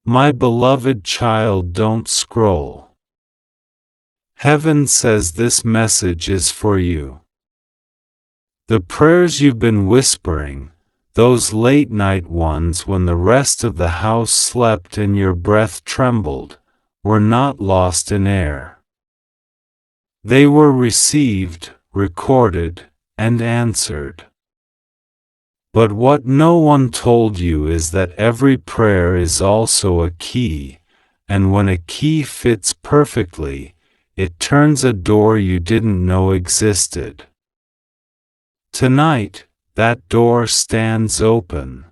My beloved child, don't scroll. Heaven says this message is for you. The prayers you've been whispering, those late-night ones when the rest of the house slept and your breath trembled, were not lost in air. They were received, recorded, and answered. But what no one told you is that every prayer is also a key, and when a key fits perfectly, it turns a door you didn't know existed. Tonight, that door stands open.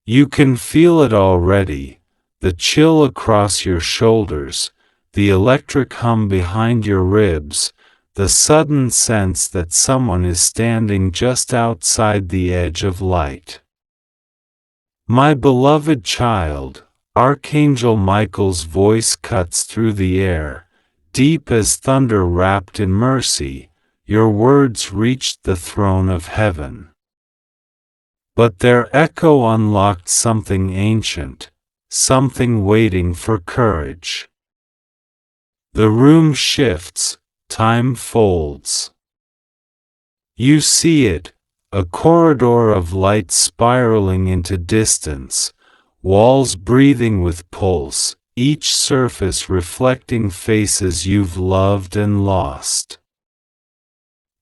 You can feel it already, the chill across your shoulders, the electric hum behind your ribs, the sudden sense that someone is standing just outside the edge of light. My beloved child, Archangel Michael's voice cuts through the air, deep as thunder wrapped in mercy. Your words reached the throne of heaven. But their echo unlocked something ancient, something waiting for courage. The room shifts, time folds. You see it, a corridor of light spiraling into distance, walls breathing with pulse, each surface reflecting faces you've loved and lost.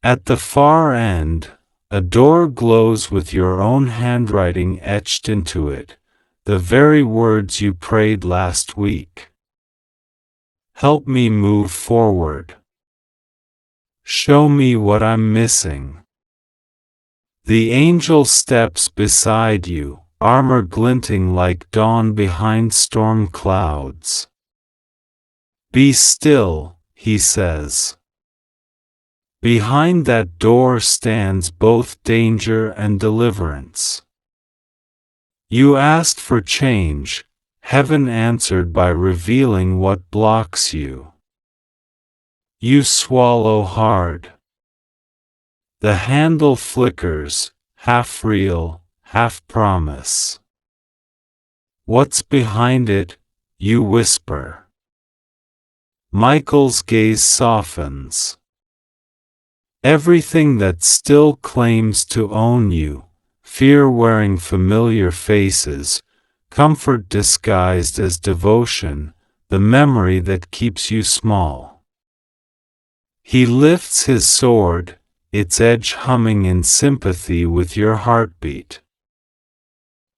At the far end, a door glows with your own handwriting etched into it, the very words you prayed last week. Help me move forward. Show me what I'm missing. The angel steps beside you, armor glinting like dawn behind storm clouds. Be still, he says. Behind that door stands both danger and deliverance. You asked for change, heaven answered by revealing what blocks you. You swallow hard. The handle flickers, half real, half promise. What's behind it, you whisper. Michael's gaze softens. Everything that still claims to own you, fear wearing familiar faces, comfort disguised as devotion, the memory that keeps you small. He lifts his sword, its edge humming in sympathy with your heartbeat.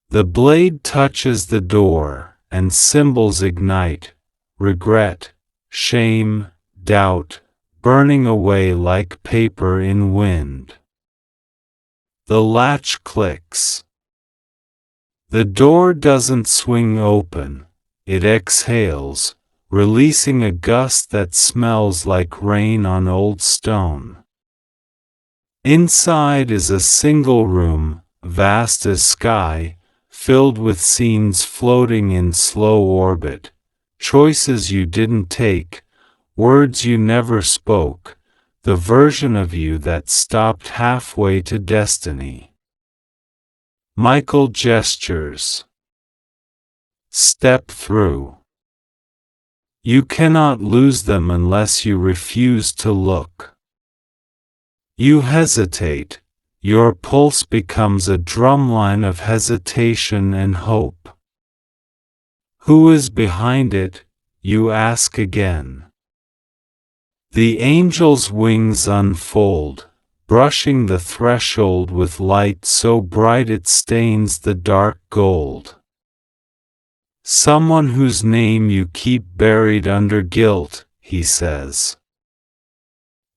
The blade touches the door, and symbols ignite, regret, shame, doubt, burning away like paper in wind. The latch clicks. The door doesn't swing open, it exhales, releasing a gust that smells like rain on old stone. Inside is a single room, vast as sky, filled with scenes floating in slow orbit, choices you didn't take, words you never spoke, the version of you that stopped halfway to destiny. Michael gestures. Step through. You cannot lose them unless you refuse to look. You hesitate, your pulse becomes a drumline of hesitation and hope. Who is behind it, you ask again. The angel's wings unfold, brushing the threshold with light so bright it stains the dark gold. Someone whose name you keep buried under guilt, he says.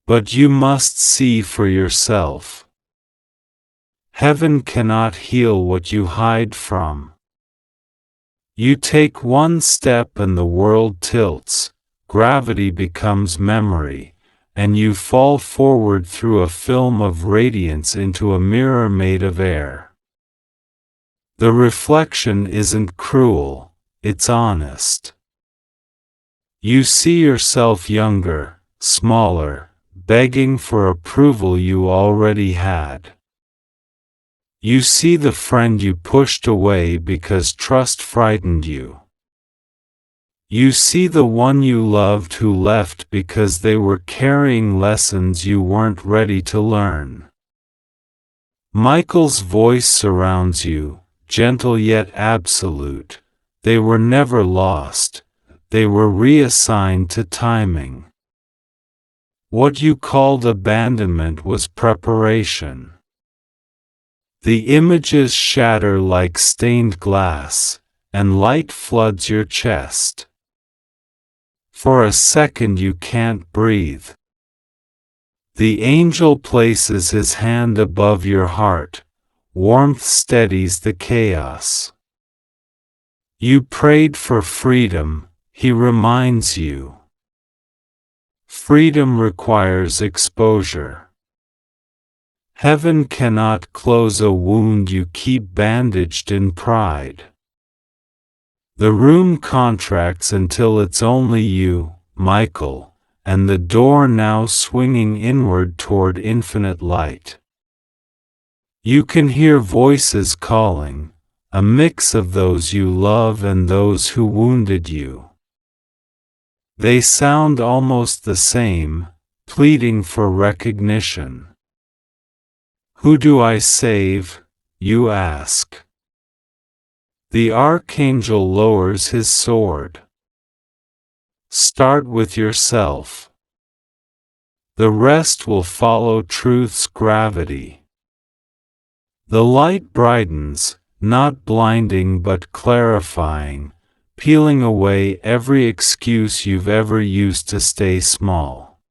But you must see for yourself. Heaven cannot heal what you hide from. You take one step and the world tilts, gravity becomes memory, and you fall forward through a film of radiance into a mirror made of air. The reflection isn't cruel, it's honest. You see yourself younger, smaller, begging for approval you already had. You see the friend you pushed away because trust frightened you. You see the one you loved who left because they were carrying lessons you weren't ready to learn. Michael's voice surrounds you, gentle yet absolute. They were never lost. They were reassigned to timing. What you called abandonment was preparation. The images shatter like stained glass, and light floods your chest. For a second you can't breathe. The angel places his hand above your heart. Warmth steadies the chaos. You prayed for freedom, he reminds you. Freedom requires exposure. Heaven cannot close a wound you keep bandaged in pride. The room contracts until it's only you, Michael, and the door now swinging inward toward infinite light. You can hear voices calling, a mix of those you love and those who wounded you. They sound almost the same, pleading for recognition. Who do I save, you ask? The Archangel lowers his sword. Start with yourself. The rest will follow truth's gravity. The light brightens, not blinding but clarifying, peeling away every excuse you've ever used to stay small.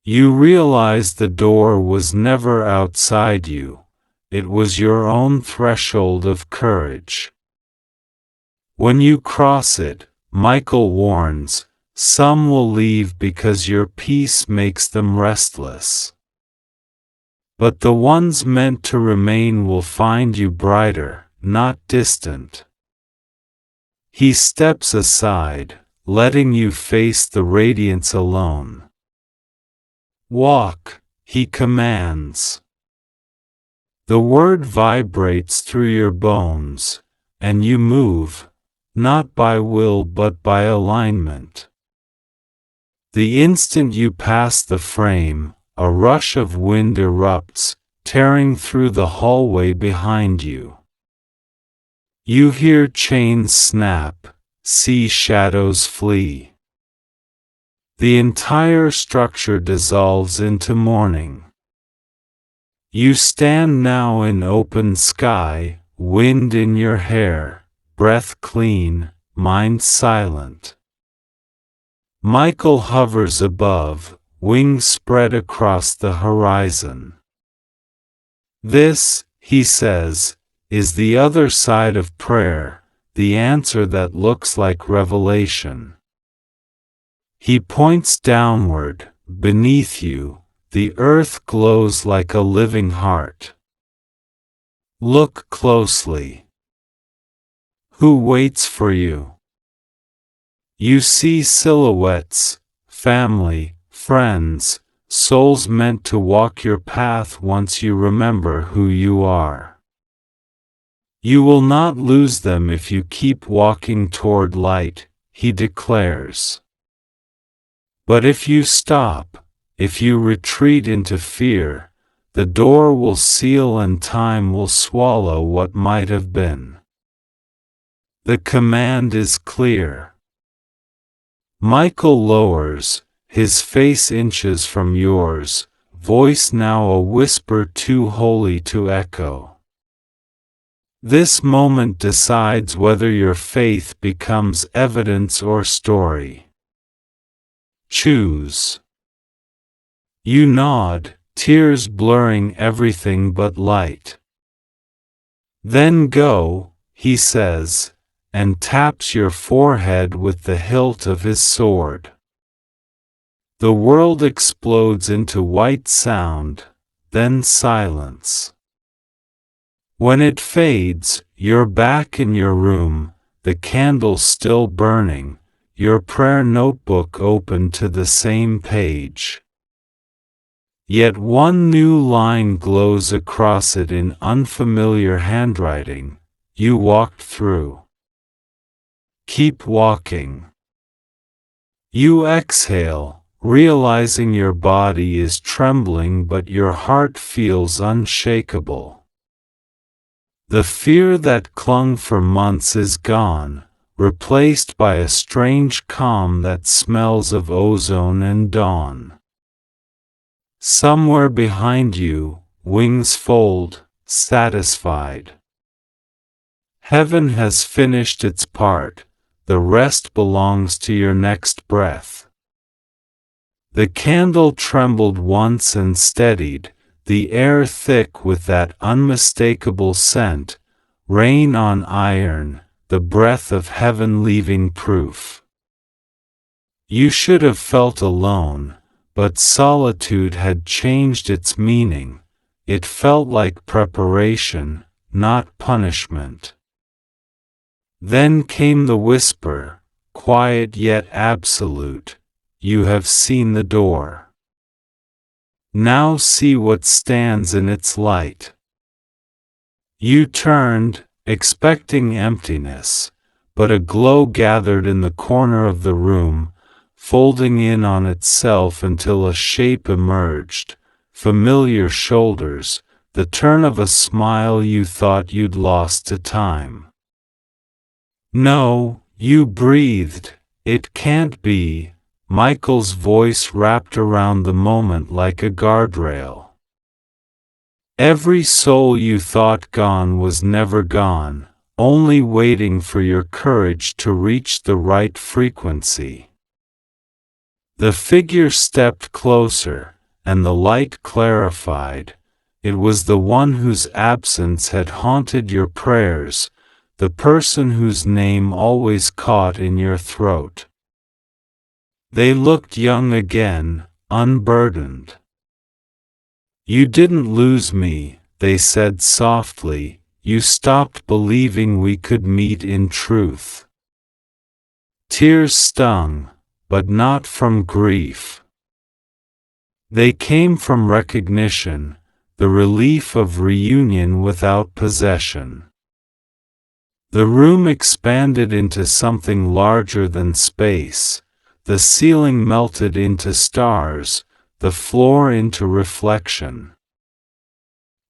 You realize the door was never outside you, it was your own threshold of courage. When you cross it, Michael warns, some will leave because your peace makes them restless. But the ones meant to remain will find you brighter, not distant. He steps aside, letting you face the radiance alone. Walk, he commands. The word vibrates through your bones, and you move, not by will but by alignment. The instant you pass the frame, a rush of wind erupts, tearing through the hallway behind you. You hear chains snap, see shadows flee. The entire structure dissolves into morning. You stand now in open sky, wind in your hair, breath clean, mind silent. Michael hovers above, wings spread across the horizon. This, he says, is the other side of prayer, the answer that looks like revelation. He points downward, beneath you, the earth glows like a living heart. Look closely. Who waits for you? You see silhouettes, family, friends, souls meant to walk your path once you remember who you are. You will not lose them if you keep walking toward light, he declares. But if you stop, if you retreat into fear, the door will seal and time will swallow what might have been. The command is clear. Michael lowers, his face inches from yours, voice now a whisper too holy to echo. This moment decides whether your faith becomes evidence or story. Choose. You nod, tears blurring everything but light. Then go, he says, and taps your forehead with the hilt of his sword. The world explodes into white sound, then silence. When it fades, you're back in your room, the candle still burning, your prayer notebook open to the same page. Yet one new line glows across it in unfamiliar handwriting. You walked through. Keep walking. You exhale, realizing your body is trembling but your heart feels unshakable. The fear that clung for months is gone, replaced by a strange calm that smells of ozone and dawn. Somewhere behind you, wings fold, satisfied. Heaven has finished its part, the rest belongs to your next breath. The candle trembled once and steadied, the air thick with that unmistakable scent, rain on iron, the breath of heaven leaving proof. You should have felt alone, but solitude had changed its meaning. It felt like preparation, not punishment. Then came the whisper, quiet yet absolute, you have seen the door. Now see what stands in its light. You turned, expecting emptiness, but a glow gathered in the corner of the room, folding in on itself until a shape emerged, familiar shoulders, the turn of a smile you thought you'd lost to time. No, you breathed, it can't be. Michael's voice wrapped around the moment like a guardrail. Every soul you thought gone was never gone, only waiting for your courage to reach the right frequency. The figure stepped closer, and the light clarified. It was the one whose absence had haunted your prayers, the person whose name always caught in your throat. They looked young again, unburdened. You didn't lose me, they said softly, you stopped believing we could meet in truth. Tears stung, but not from grief. They came from recognition, the relief of reunion without possession. The room expanded into something larger than space. The ceiling melted into stars, the floor into reflection.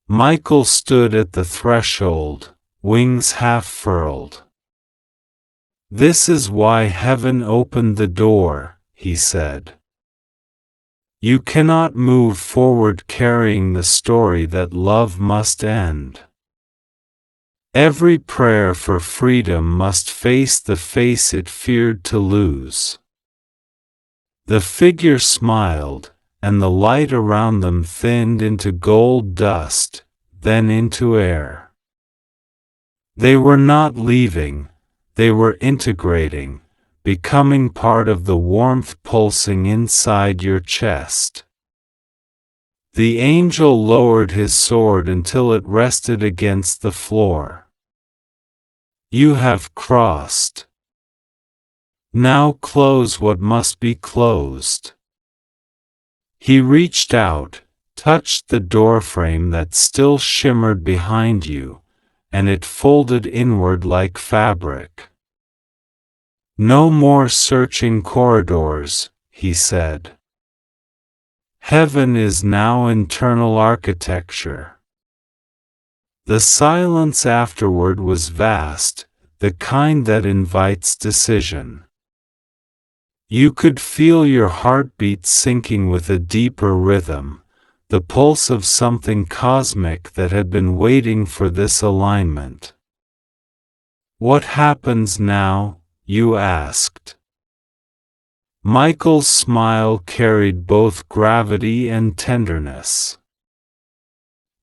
Michael stood at the threshold, wings half furled. This is why heaven opened the door, he said. You cannot move forward carrying the story that love must end. Every prayer for freedom must face the face it feared to lose. The figure smiled, and the light around them thinned into gold dust, then into air. They were not leaving, they were integrating, becoming part of the warmth pulsing inside your chest. The angel lowered his sword until it rested against the floor. You have crossed. Now close what must be closed. He reached out, touched the doorframe that still shimmered behind you, and it folded inward like fabric. No more searching corridors, he said. Heaven is now internal architecture. The silence afterward was vast, the kind that invites decision. You could feel your heartbeat sinking with a deeper rhythm, the pulse of something cosmic that had been waiting for this alignment. What happens now? You asked. Michael's smile carried both gravity and tenderness.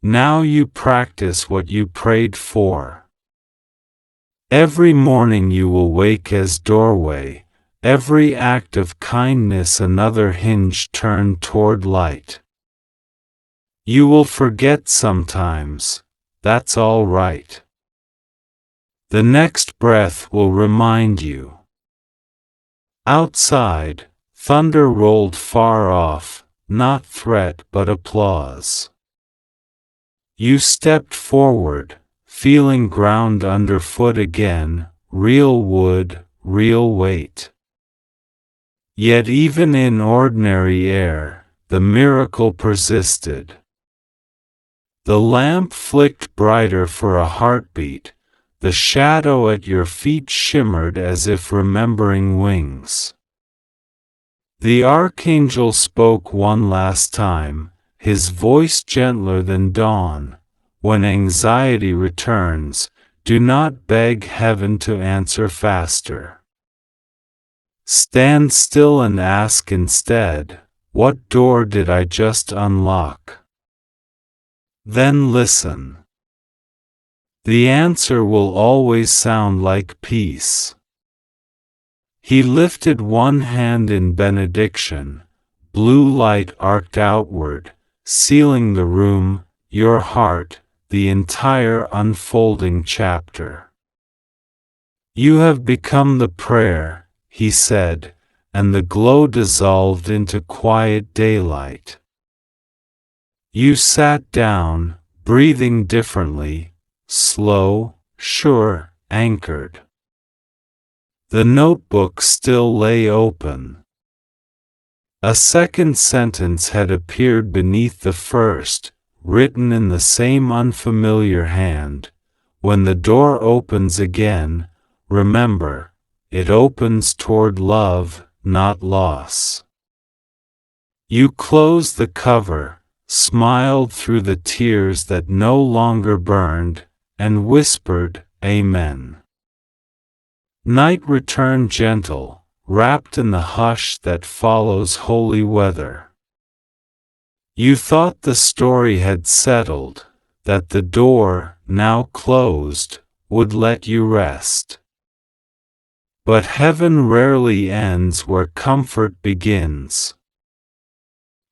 Now you practice what you prayed for. Every morning you will wake as doorway, every act of kindness another hinge turned toward light. You will forget sometimes, that's all right. The next breath will remind you. Outside, thunder rolled far off, not threat but applause. You stepped forward, feeling ground underfoot again, real wood, real weight. Yet even in ordinary air, the miracle persisted. The lamp flicked brighter for a heartbeat, the shadow at your feet shimmered as if remembering wings. The Archangel spoke one last time, his voice gentler than dawn. When anxiety returns, do not beg heaven to answer faster. Stand still and ask instead, what door did I just unlock? Then listen. The answer will always sound like peace. He lifted one hand in benediction, blue light arced outward, sealing the room, your heart, the entire unfolding chapter. You have become the prayer, he said, and the glow dissolved into quiet daylight. You sat down, breathing differently, slow, sure, anchored. The notebook still lay open. A second sentence had appeared beneath the first, written in the same unfamiliar hand. When the door opens again, remember, it opens toward love, not loss. You closed the cover, smiled through the tears that no longer burned, and whispered, Amen. Night returned gentle, wrapped in the hush that follows holy weather. You thought the story had settled, that the door, now closed, would let you rest. But heaven rarely ends where comfort begins.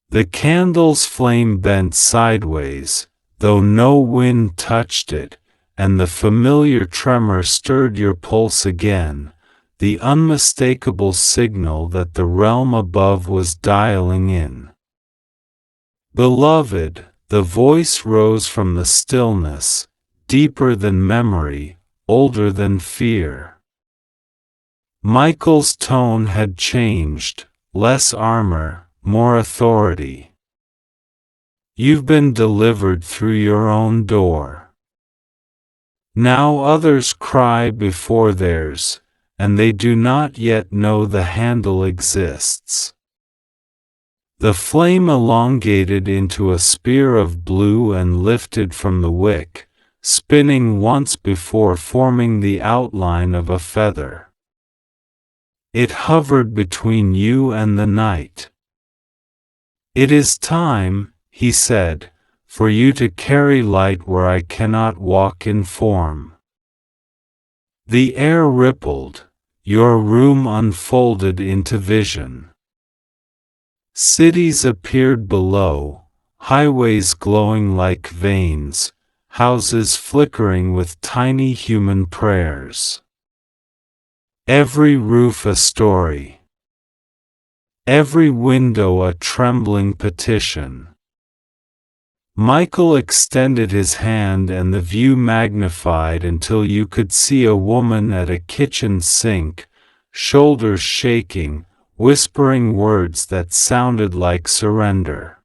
The candle's flame bent sideways, though no wind touched it, and the familiar tremor stirred your pulse again, the unmistakable signal that the realm above was dialing in. Beloved, the voice rose from the stillness, deeper than memory, older than fear. Michael's tone had changed, less armor, more authority. You've been delivered through your own door. Now others cry before theirs, and they do not yet know the handle exists. The flame elongated into a spear of blue and lifted from the wick, spinning once before forming the outline of a feather. It hovered between you and the night. It is time, he said, for you to carry light where I cannot walk in form. The air rippled, your room unfolded into vision. Cities appeared below, highways glowing like veins, houses flickering with tiny human prayers. Every roof a story. Every window a trembling petition. Michael extended his hand and the view magnified until you could see a woman at a kitchen sink, shoulders shaking, whispering words that sounded like surrender.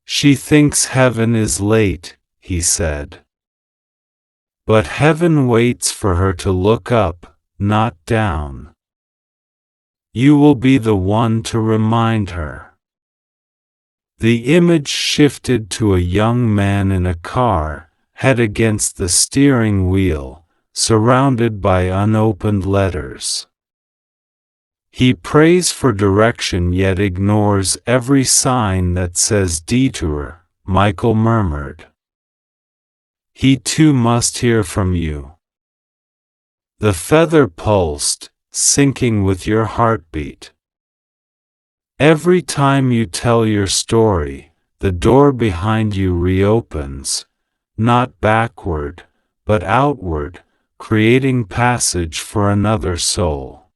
She thinks heaven is late, he said. But heaven waits for her to look up, not down. You will be the one to remind her. The image shifted to a young man in a car, head against the steering wheel, surrounded by unopened letters. He prays for direction yet ignores every sign that says detour, Michael murmured. He too must hear from you. The feather pulsed, syncing with your heartbeat. Every time you tell your story, the door behind you reopens, not backward, but outward, creating passage for another soul.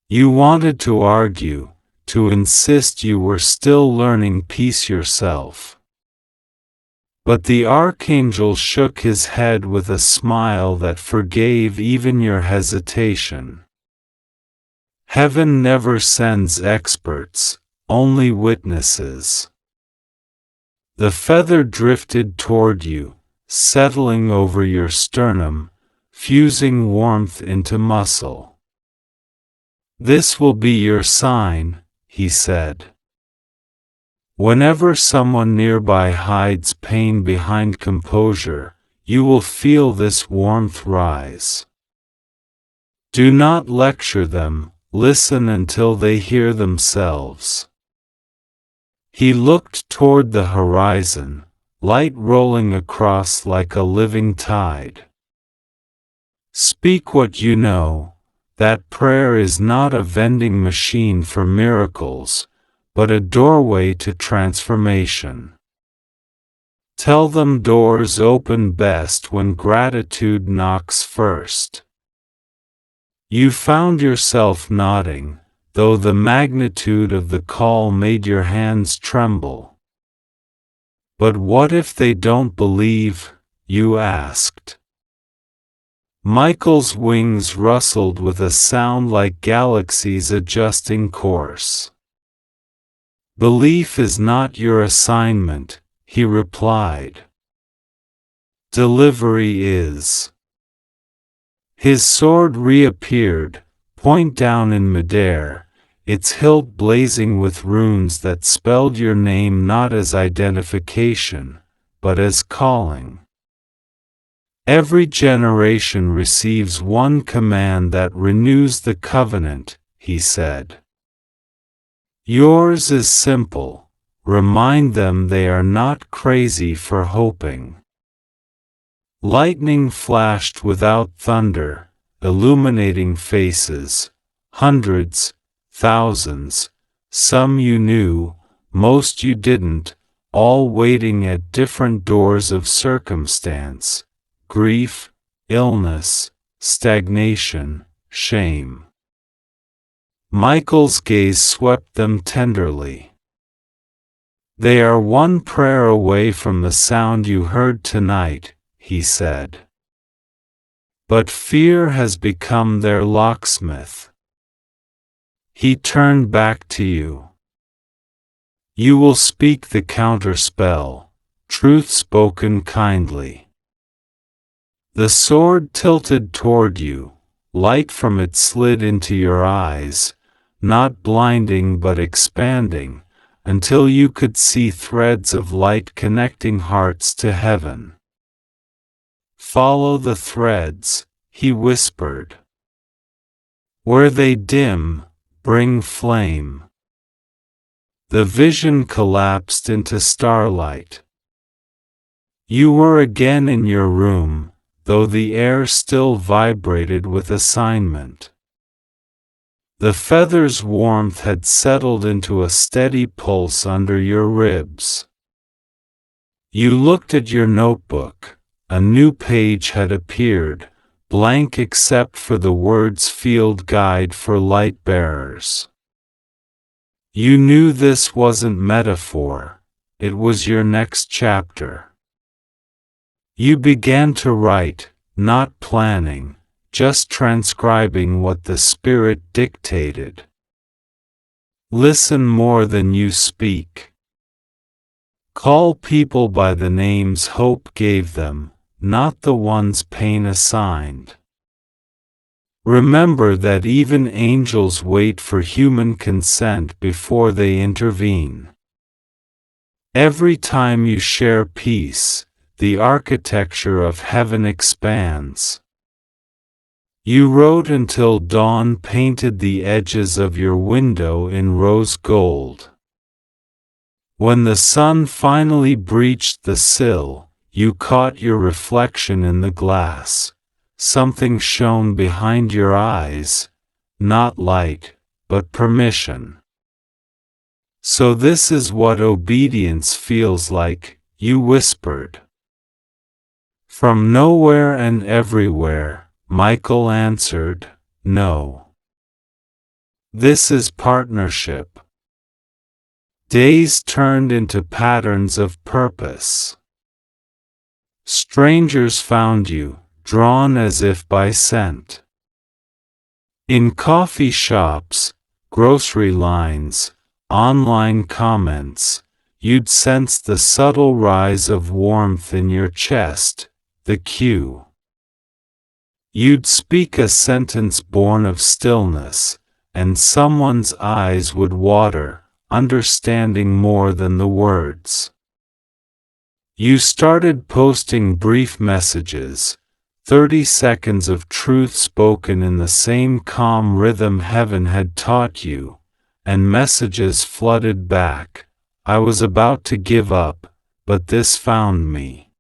You wanted to argue, to insist you were still learning peace yourself. But the Archangel shook his head with a smile that forgave even your hesitation. Heaven never sends experts, only witnesses. The feather drifted toward you, settling over your sternum, fusing warmth into muscle. This will be your sign, he said. Whenever someone nearby hides pain behind composure, you will feel this warmth rise. Do not lecture them, listen until they hear themselves. He looked toward the horizon, light rolling across like a living tide. Speak what you know. That prayer is not a vending machine for miracles, but a doorway to transformation. Tell them doors open best when gratitude knocks first. You found yourself nodding, though the magnitude of the call made your hands tremble. But what if they don't believe? You asked. Michael's wings rustled with a sound like galaxies adjusting course. Belief is not your assignment, he replied. Delivery is. His sword reappeared, point down in midair, its hilt blazing with runes that spelled your name not as identification, but as calling. Every generation receives one command that renews the covenant, he said. Yours is simple. Remind them they are not crazy for hoping. Lightning flashed without thunder, illuminating faces, hundreds, thousands, some you knew, most you didn't, all waiting at different doors of circumstance. Grief, illness, stagnation, shame. Michael's gaze swept them tenderly. They are one prayer away from the sound you heard tonight, he said. But fear has become their locksmith. He turned back to you. You will speak the counterspell, truth spoken kindly. The sword tilted toward you, light from it slid into your eyes, not blinding but expanding, until you could see threads of light connecting hearts to heaven. Follow the threads, he whispered. Where they dim, bring flame. The vision collapsed into starlight. You were again in your room, though the air still vibrated with assignment. The feather's warmth had settled into a steady pulse under your ribs. You looked at your notebook. A new page had appeared, blank except for the words Field Guide for Light Bearers. You knew this wasn't metaphor, it was your next chapter. You began to write, not planning, just transcribing what the Spirit dictated. Listen more than you speak. Call people by the names hope gave them, not the ones pain assigned. Remember that even angels wait for human consent before they intervene. Every time you share peace, the architecture of heaven expands. You wrote until dawn painted the edges of your window in rose gold. When the sun finally breached the sill, you caught your reflection in the glass. Something shone behind your eyes, not light, but permission. So this is what obedience feels like, you whispered. From nowhere and everywhere, Michael answered, no. This is partnership. Days turned into patterns of purpose. Strangers found you, drawn as if by scent. In coffee shops, grocery lines, online comments, you'd sense the subtle rise of warmth in your chest, the cue. You'd speak a sentence born of stillness, and someone's eyes would water, understanding more than the words. You started posting brief messages, 30 seconds of truth spoken in the same calm rhythm heaven had taught you, and messages flooded back. I was about to give up, but this found me.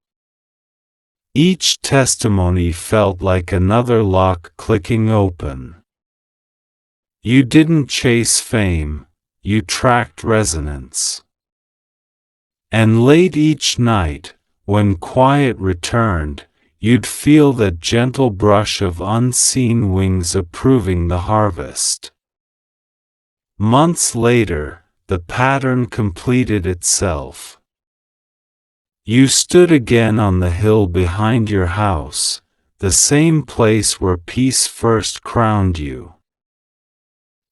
Each testimony felt like another lock clicking open. You didn't chase fame, you tracked resonance. And late each night, when quiet returned, you'd feel that gentle brush of unseen wings approving the harvest. Months later, the pattern completed itself. You stood again on the hill behind your house, the same place where peace first crowned you.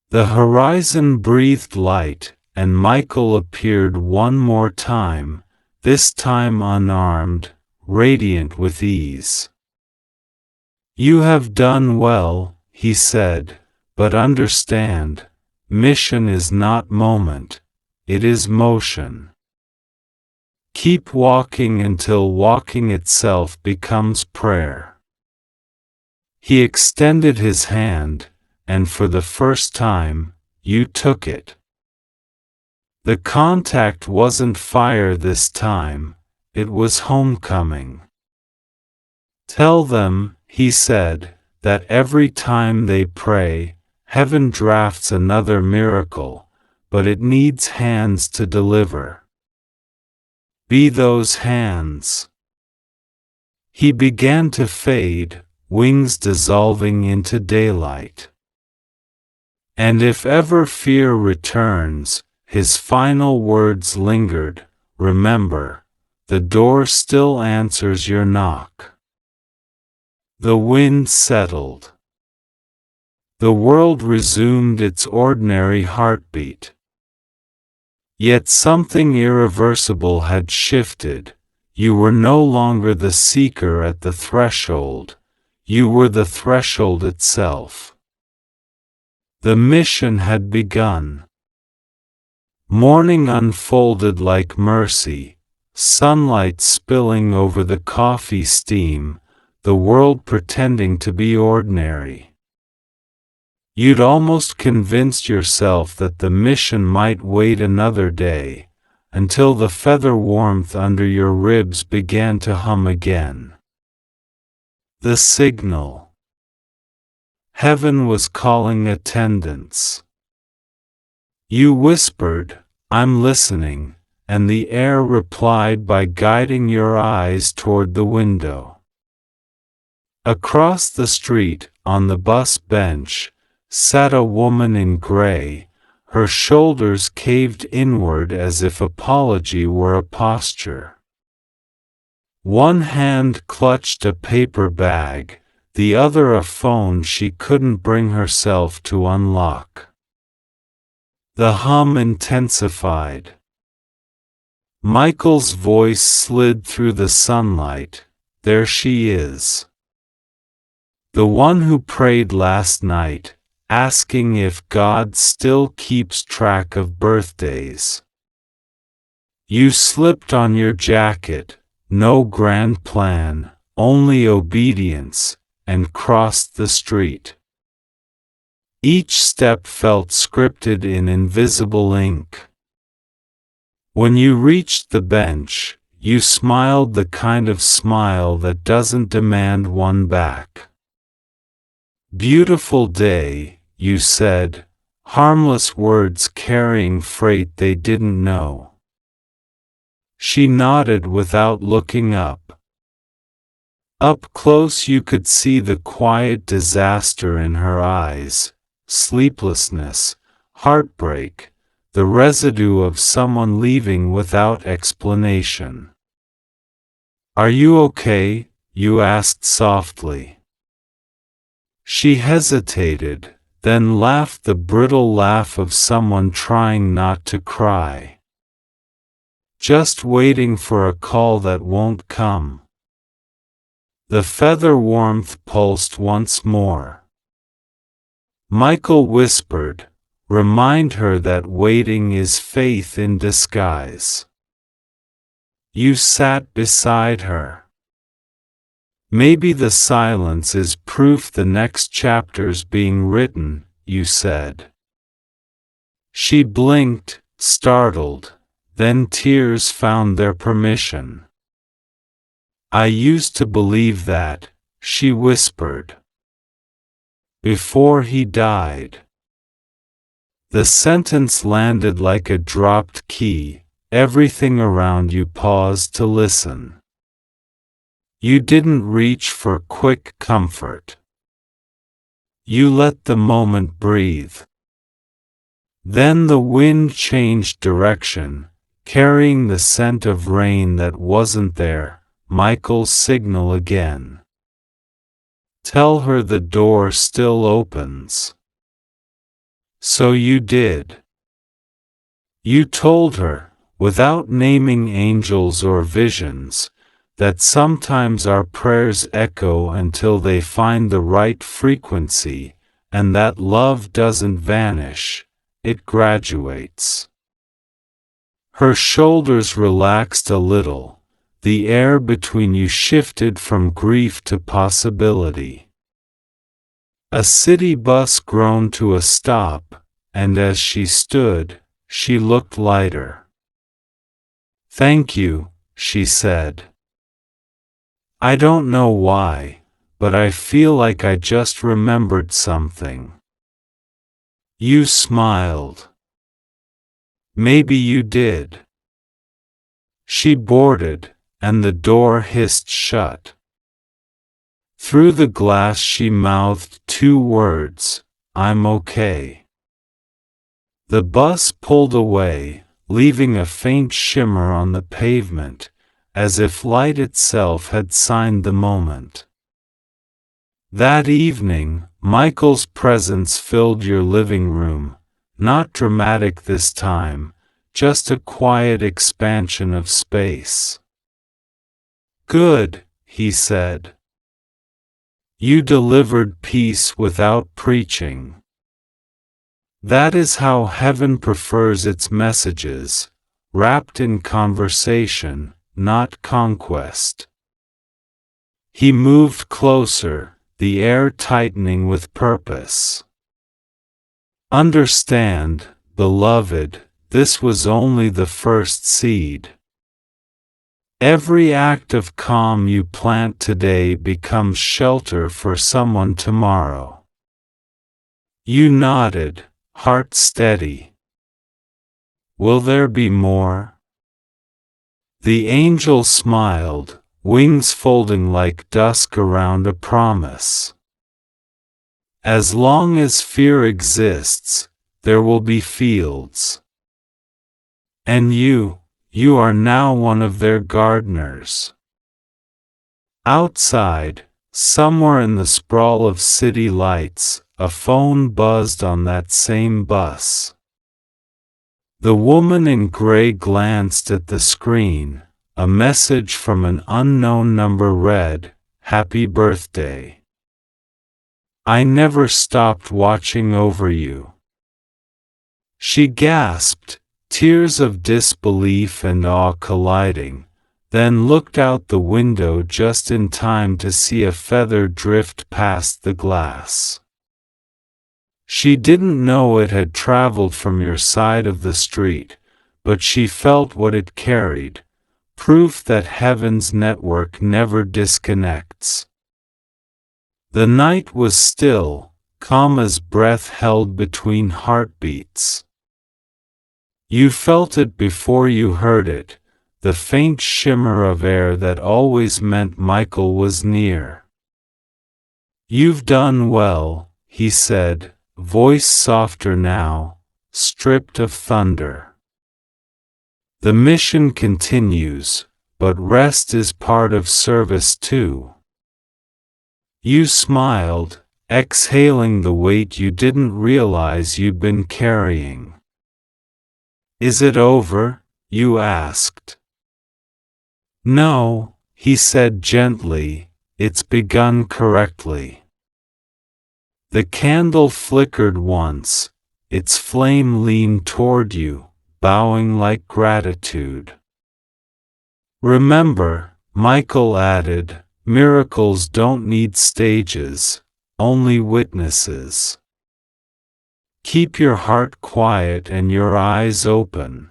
The horizon breathed light, and Michael appeared one more time, this time unarmed, radiant with ease. "You have done well," he said, "but understand, mission is not moment, it is motion. Keep walking until walking itself becomes prayer." He extended his hand, and for the first time, you took it. The contact wasn't fire this time, it was homecoming. "Tell them," he said, "that every time they pray, heaven drafts another miracle, but it needs hands to deliver. Be those hands." He began to fade, wings dissolving into daylight. And if ever fear returns, his final words lingered, "Remember, the door still answers your knock." The wind settled. The world resumed its ordinary heartbeat. Yet something irreversible had shifted. You were no longer the seeker at the threshold, you were the threshold itself. The mission had begun. Morning unfolded like mercy, sunlight spilling over the coffee steam, the world pretending to be ordinary. You'd almost convinced yourself that the mission might wait another day, until the feather warmth under your ribs began to hum again. The signal. Heaven was calling attendance. You whispered, "I'm listening," and the air replied by guiding your eyes toward the window. Across the street, on the bus bench, sat a woman in gray, her shoulders caved inward as if apology were a posture. One hand clutched a paper bag, the other a phone she couldn't bring herself to unlock. The hum intensified. Michael's voice slid through the sunlight, "There she is. The one who prayed last night, asking if God still keeps track of birthdays." You slipped on your jacket, no grand plan, only obedience, and crossed the street. Each step felt scripted in invisible ink. When you reached the bench, you smiled the kind of smile that doesn't demand one back. "Beautiful day," you said, harmless words carrying freight they didn't know. She nodded without looking up. Up close you could see the quiet disaster in her eyes, sleeplessness, heartbreak, the residue of someone leaving without explanation. "Are you okay?" you asked softly. She hesitated, then laughed the brittle laugh of someone trying not to cry. "Just waiting for a call that won't come." The feather warmth pulsed once more. Michael whispered, "Remind her that waiting is faith in disguise." You sat beside her. "Maybe the silence is proof the next chapter's being written," you said. She blinked, startled, then tears found their permission. "I used to believe that," she whispered. "Before he died." The sentence landed like a dropped key. Everything around you paused to listen. You didn't reach for quick comfort. You let the moment breathe. Then the wind changed direction, carrying the scent of rain that wasn't there. Michael's signal again. "Tell her the door still opens." So you did. You told her, without naming angels or visions, that sometimes our prayers echo until they find the right frequency, and that love doesn't vanish, it graduates. Her shoulders relaxed a little. The air between you shifted from grief to possibility. A city bus groaned to a stop, and as she stood, she looked lighter. "Thank you," she said. "I don't know why, but I feel like I just remembered something." You smiled. "Maybe you did." She boarded, and the door hissed shut. Through the glass she mouthed 2 words, "I'm okay." The bus pulled away, leaving a faint shimmer on the pavement, as if light itself had signed the moment. That evening, Michael's presence filled your living room, not dramatic this time, just a quiet expansion of space. "Good," he said. You delivered peace without preaching. That is how heaven prefers its messages, wrapped in conversation, not conquest. He moved closer, the air tightening with purpose. "Understand, beloved, this was only the first seed. Every act of calm you plant today becomes shelter for someone tomorrow." You nodded, heart steady. "Will there be more?" The angel smiled, wings folding like dusk around a promise. "As long as fear exists, there will be fields. And you are now one of their gardeners." Outside, somewhere in the sprawl of city lights, a phone buzzed on that same bus. The woman in gray glanced at the screen. A message from an unknown number read, "Happy birthday. I never stopped watching over you." She gasped, tears of disbelief and awe colliding, then looked out the window just in time to see a feather drift past the glass. She didn't know it had traveled from your side of the street, but she felt what it carried, proof that heaven's network never disconnects. The night was still, calm as breath held between heartbeats. You felt it before you heard it, the faint shimmer of air that always meant Michael was near. "You've done well," he said, voice softer now, stripped of thunder. The mission continues, but rest is part of service too. You smiled, exhaling the weight you didn't realize you'd been carrying. Is it over? You asked. No, he said gently, it's begun correctly. The candle flickered once, its flame leaned toward you, bowing like gratitude. Remember, Michael added, miracles don't need stages, only witnesses. Keep your heart quiet and your eyes open.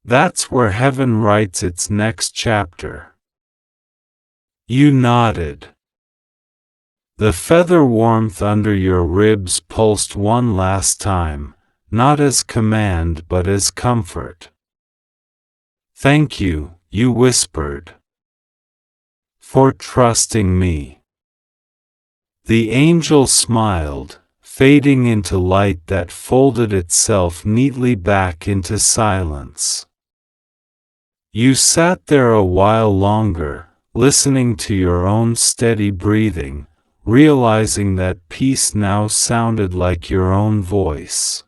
That's where heaven writes its next chapter. You nodded. The feather warmth under your ribs pulsed one last time, not as command but as comfort. Thank you, you whispered, for trusting me. The angel smiled, fading into light that folded itself neatly back into silence. You sat there a while longer, listening to your own steady breathing, realizing that peace now sounded like your own voice.